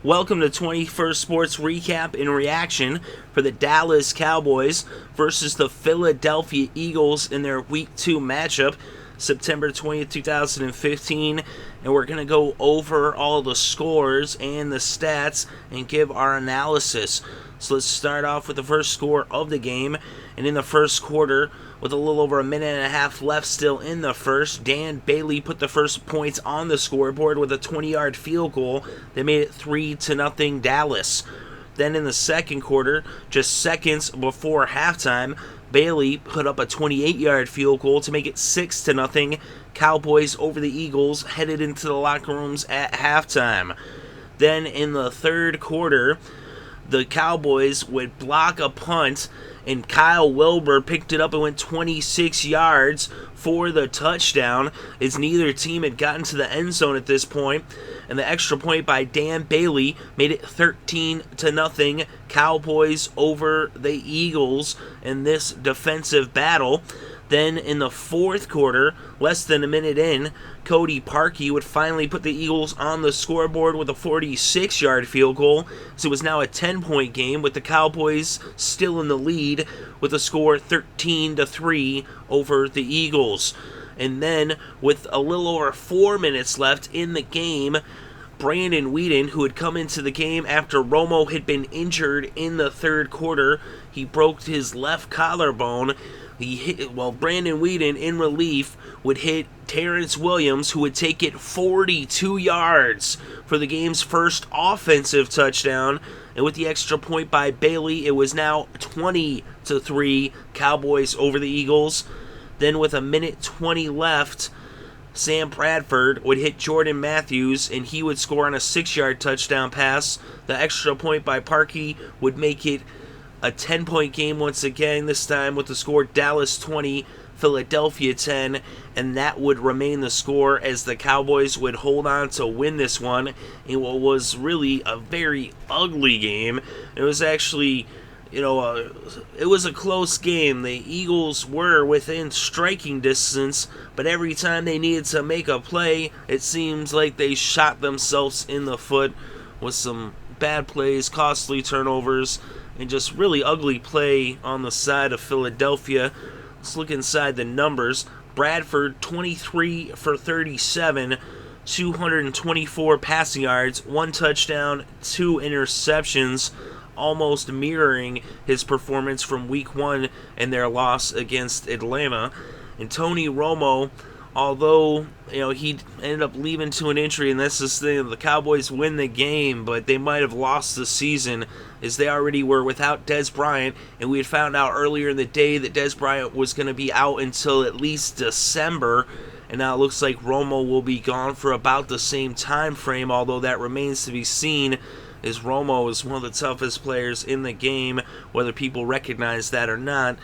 Welcome to 21st Sports Recap and Reaction for the Dallas Cowboys versus the Philadelphia Eagles in their Week 2 matchup, September 20th, 2015. And we're going to go over all the scores and the stats and give our analysis. So let's start off with the first score of the game. And in the first quarter, with a little over a minute and a half left still in the first, Dan Bailey put the first points on the scoreboard with a 20-yard field goal that made it 3-0 Dallas. Then in the second quarter, just seconds before halftime, Bailey put up a 28-yard field goal to make it 6-0 Cowboys over the Eagles, headed into the locker rooms at halftime. Then in the third quarter, the Cowboys would block a punt, and Kyle Wilbur picked it up and went 26 yards for the touchdown, as neither team had gotten to the end zone at this point, and the extra point by Dan Bailey made it 13-0 Cowboys over the Eagles in this defensive battle. Then in the fourth quarter, less than a minute in, Cody Parkey would finally put the Eagles on the scoreboard with a 46-yard field goal. So it was now a 10-point game with the Cowboys still in the lead with a score 13-3 over the Eagles. And then with a little over 4 minutes left in the game, Brandon Weedon, who had come into the game after Romo had been injured in the third quarter, he broke his left collarbone. Brandon Weedon, in relief, would hit Terrence Williams, who would take it 42 yards for the game's first offensive touchdown. And with the extra point by Bailey, it was now 20-3 Cowboys over the Eagles. Then with a minute 20 left, Sam Bradford would hit Jordan Matthews, and he would score on a 6-yard touchdown pass. The extra point by Parkey would make it a 10-point game once again, this time with the score Dallas 20, Philadelphia 10, and that would remain the score as the Cowboys would hold on to win this one in what was really a very ugly game. It was actually, it was a close game. The Eagles were within striking distance, but every time they needed to make a play, it seems like they shot themselves in the foot with some bad plays, costly turnovers, and just really ugly play on the side of Philadelphia. Let's look inside the numbers. Bradford, 23 for 37, 224 passing yards, 1 touchdown, 2 interceptions, almost mirroring his performance from Week 1 and their loss against Atlanta. And Tony Romo, although he ended up leaving to an injury, and that's the thing, the Cowboys win the game, but they might have lost the season as they already were without Dez Bryant, and we had found out earlier in the day that Dez Bryant was going to be out until at least December, and now it looks like Romo will be gone for about the same time frame, although that remains to be seen, as Romo is one of the toughest players in the game, whether people recognize that or not.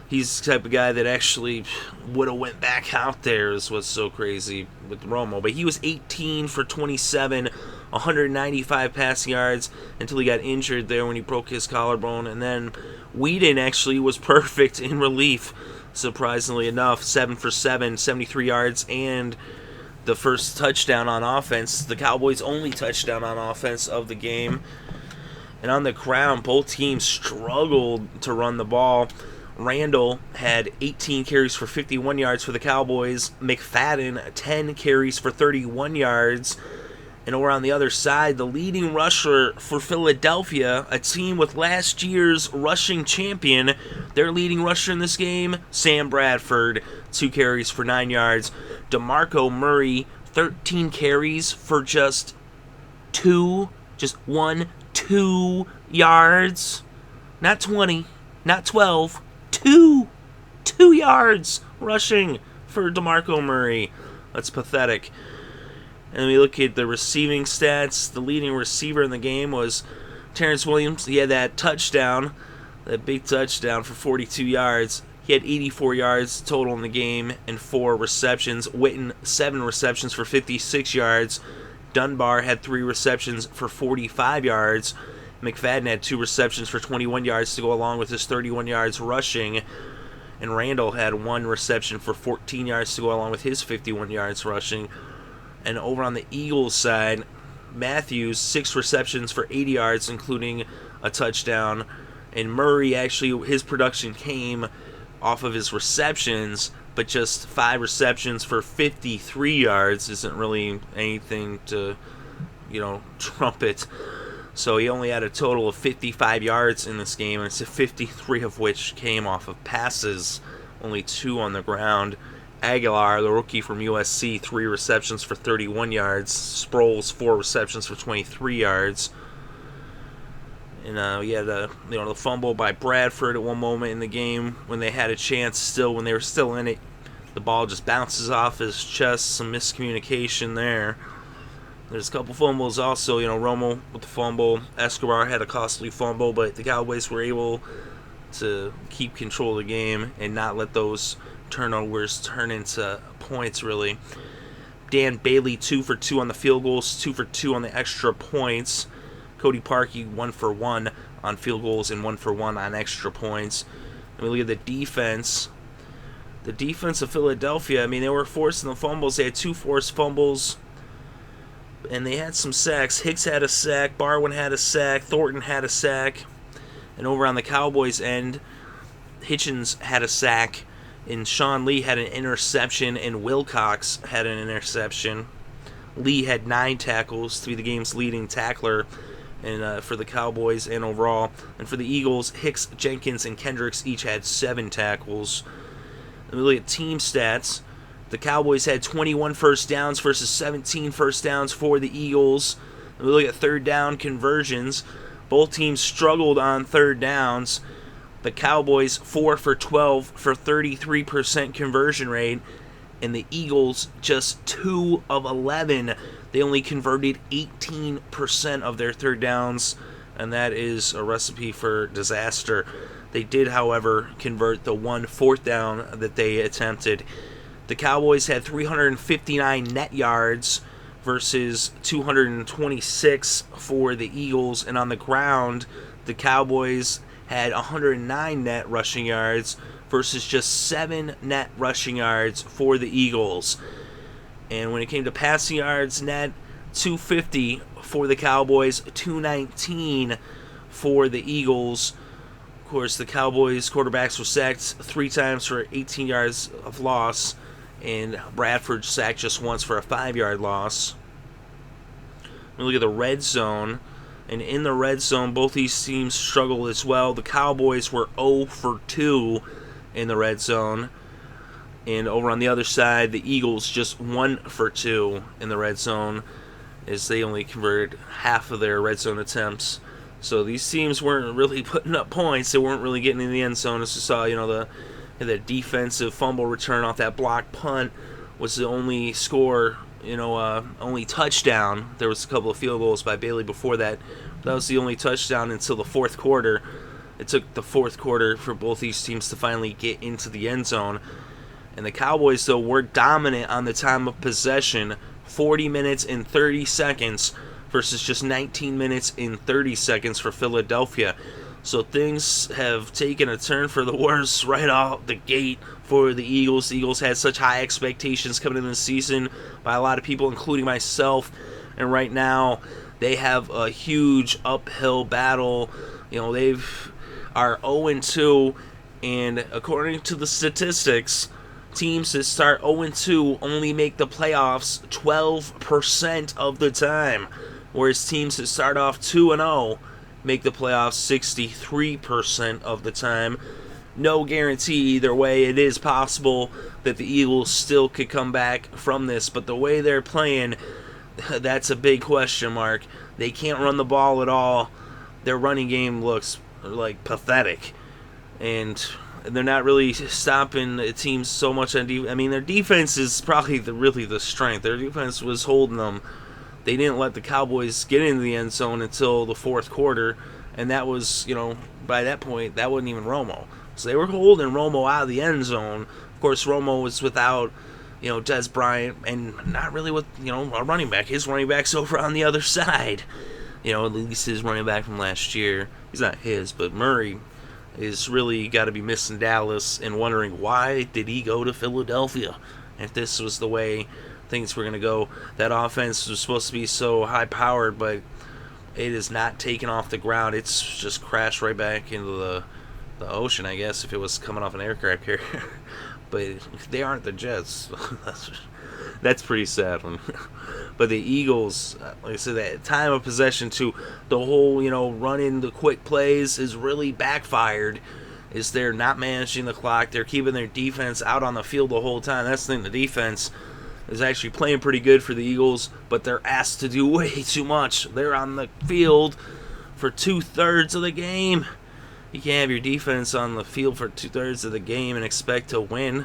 He's the type of guy that actually would have went back out there, is what's so crazy with Romo. But he was 18 for 27, 195 passing yards until he got injured there when he broke his collarbone. And then Weedon actually was perfect in relief, surprisingly enough. 7 for 7, 73 yards, and the first touchdown on offense, the Cowboys' only touchdown on offense of the game. And on the ground, both teams struggled to run the ball. Randall had 18 carries for 51 yards for the Cowboys. McFadden, 10 carries for 31 yards. And over on the other side, the leading rusher for Philadelphia, a team with last year's rushing champion, their leading rusher in this game, Sam Bradford, 2 carries for 9 yards. DeMarco Murray, 13 carries for just 2 yards. Not 20, not 12. 2 yards rushing for DeMarco Murray. That's pathetic. And we look at the receiving stats. The leading receiver in the game was Terrence Williams. He had that touchdown, that big touchdown for 42 yards. He had 84 yards total in the game and 4 receptions. Witten, 7 receptions for 56 yards. Dunbar had 3 receptions for 45 yards. McFadden had 2 receptions for 21 yards to go along with his 31 yards rushing. And Randall had 1 reception for 14 yards to go along with his 51 yards rushing. And over on the Eagles side, Matthews, 6 receptions for 80 yards, including a touchdown. And Murray, actually, his production came off of his receptions, but just 5 receptions for 53 yards isn't really anything to, trumpet. So he only had a total of 55 yards in this game, and 53 of which came off of passes, only 2 on the ground. Aguilar, the rookie from USC, 3 receptions for 31 yards. Sproles, 4 receptions for 23 yards. And we had the fumble by Bradford at one moment in the game when they had a chance. Still, when they were still in it, the ball just bounces off his chest. Some miscommunication there. There's a couple fumbles also. Romo with the fumble. Escobar had a costly fumble, but the Cowboys were able to keep control of the game and not let those turnovers turn into points, really. Dan Bailey, 2 for 2 on the field goals, 2 for 2 on the extra points. Cody Parkey, 1 for 1 on field goals and 1 for 1 on extra points. And we look at the defense. The defense of Philadelphia, they were forcing the fumbles. They had 2 forced fumbles, and they had some sacks. Hicks had a sack, Barwin had a sack, Thornton had a sack. And over on the Cowboys end, Hitchens had a sack, and Sean Lee had an interception, and Wilcox had an interception. Lee had 9 tackles to be the game's leading tackler and for the Cowboys and overall. And for the Eagles, Hicks, Jenkins, and Kendricks each had 7 tackles. And we look at team stats. The Cowboys had 21 first downs versus 17 first downs for the Eagles. And we look at third down conversions. Both teams struggled on third downs. The Cowboys 4 for 12 for 33% conversion rate, and the Eagles just 2 of 11. They only converted 18% of their third downs, and that is a recipe for disaster. They did, however, convert the 1 fourth down that they attempted. The Cowboys had 359 net yards versus 226 for the Eagles, and on the ground, the Cowboys had 109 net rushing yards versus just 7 net rushing yards for the Eagles. And when it came to passing yards net, 250 for the Cowboys, 219 for the Eagles. Of course, the Cowboys quarterbacks were sacked 3 times for 18 yards of loss, and Bradford sacked just once for a 5-yard loss. We look at the red zone. And in the red zone, both these teams struggled as well. The Cowboys were 0 for 2 in the red zone. And over on the other side, the Eagles just 1 for 2 in the red zone, as they only converted half of their red zone attempts. So these teams weren't really putting up points. They weren't really getting in the end zone. As you saw, the defensive fumble return off that block punt was the only score, only touchdown. There was a couple of field goals by Bailey before that. That was the only touchdown until the fourth quarter. It took the fourth quarter for both these teams to finally get into the end zone. And the Cowboys, though, were dominant on the time of possession, 40 minutes and 30 seconds versus just 19 minutes and 30 seconds for Philadelphia. So things have taken a turn for the worse right out the gate for the Eagles. The Eagles had such high expectations coming into the season by a lot of people, including myself. And right now, they have a huge uphill battle. They are 0-2, and according to the statistics, teams that start 0-2 only make the playoffs 12% of the time, whereas teams that start off 2-0 make the playoffs 63% of the time. No guarantee either way. It is possible that the Eagles still could come back from this, but the way they're playing, that's a big question mark. They can't run the ball at all. Their running game looks like pathetic, and they're not really stopping teams so much on defense. Their defense is probably really the strength. Their defense was holding them. They didn't let the Cowboys get into the end zone until the fourth quarter, and that was, by that point, that wasn't even Romo. So they were holding Romo out of the end zone. Of course, Romo was without, Des Bryant, and not really with, a running back. His running back's over on the other side. At least his running back from last year. He's not his, but Murray is really got to be missing Dallas and wondering why did he go to Philadelphia if this was the way things were going to go. That offense was supposed to be so high-powered, but it is not taken off the ground. It's just crashed right back into the ocean, I guess, if it was coming off an aircraft carrier. But they aren't the Jets. That's pretty sad one. But the Eagles, like I said, that time of possession to the whole, running the quick plays is really backfired. Is they're not managing the clock. They're keeping their defense out on the field the whole time. That's the thing. The defense is actually playing pretty good for the Eagles, but they're asked to do way too much. They're on the field for 2/3 of the game. You can't have your defense on the field for 2/3 of the game and expect to win.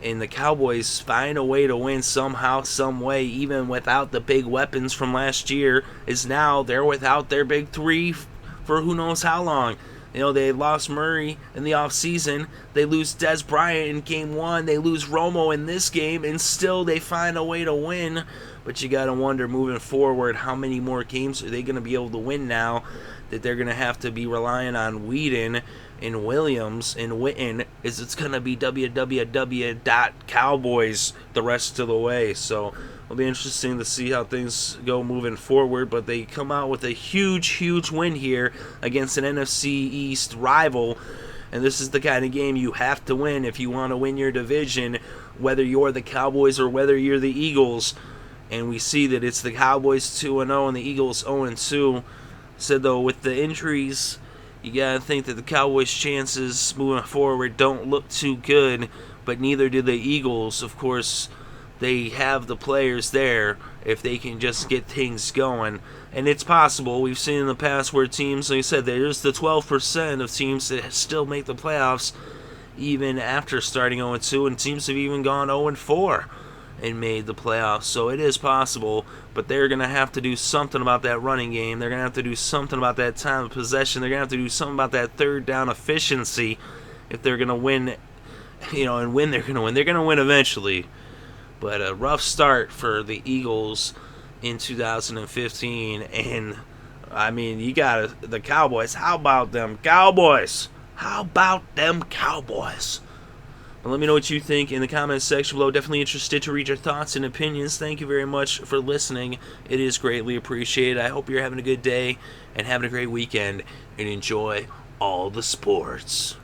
And the Cowboys find a way to win somehow, some way, even without the big weapons from last year. Is now they're without their big three for who knows how long. They lost Murray in the offseason. They lose Des Bryant in game 1. They lose Romo in this game, and still they find a way to win. But you got to wonder, moving forward, how many more games are they going to be able to win now that they're going to have to be relying on Weedon and Williams and Witten, is it's going to be www.cowboys the rest of the way. So it'll be interesting to see how things go moving forward, but they come out with a huge win here against an NFC East rival, and this is the kind of game you have to win if you want to win your division, whether you're the Cowboys or whether you're the Eagles. And we see that it's the Cowboys 2-0 and the Eagles 0-2. Said, though, with the injuries, you got to think that the Cowboys' chances moving forward don't look too good, but neither do the Eagles. Of course, they have the players there if they can just get things going. And it's possible. We've seen in the past where teams, like I said, there's the 12% of teams that still make the playoffs even after starting 0-2, and teams have even gone 0-4 and made the playoffs. So it is possible, but they're going to have to do something about that running game. They're going to have to do something about that time of possession. They're going to have to do something about that third down efficiency if they're going to win, and when they're going to win. They're going to win eventually. But a rough start for the Eagles in 2015. And, you got the Cowboys. How about them Cowboys? How about them Cowboys? But let me know what you think in the comments section below. Definitely interested to read your thoughts and opinions. Thank you very much for listening. It is greatly appreciated. I hope you're having a good day and having a great weekend, and enjoy all the sports.